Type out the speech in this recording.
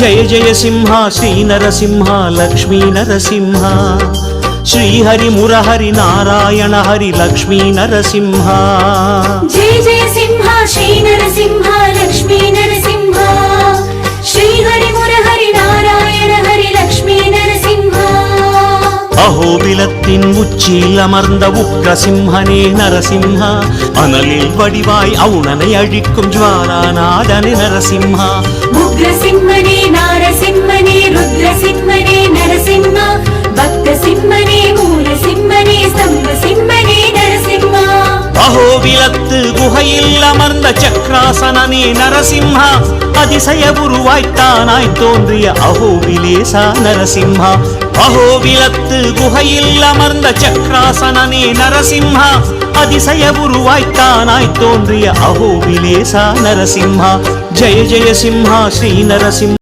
जय जय सिंह श्री नरसिंह लक्ष्मी नरसिंह श्री हरि मुरहरि नारायण हरि लक्ष्मी नरसिंह जय जय सिंह श्री नरसिंह लक्ष्मी नरसिंह श्री हरि मुरहरि नारायण हरि लक्ष्मी नरसिंह அகோபிலத்தின் உச்சியில் அமர்ந்த உக்ரசிம்ஹனே நரசிம்ஹா அனலில் வடிவாய் அவுணனை அழிக்கும் ஜுவாலாநாதனே நரசிம்ஹா உக்ரசிம்மனே நாரசிம்மனே ருத்ரசிம்மனே நரசிம்மா பக்த சிம்மனே மூல சிம்மனே ஸ்தம்ப சிம்மனே நரசிம்மா அகோபிலத்து குகையில் அமர்ந்த சக்ராசனனே நரசிம்ஹா அதிசய உருவாய்த்தானாய் தோன்றிய அகோபிலேசா நரசிம்ஹா அகோபிலத்து குகையில் அமர்ந்த சக்ராசனனே நரசிம்ஹா அதிசய உருவாய்த்தானாய் தோன்றிய அகோபிலேசா நரசிம்ஹா ஜெய ஜெய சிம்ஹா ஸ்ரீ நரசிம்ஹா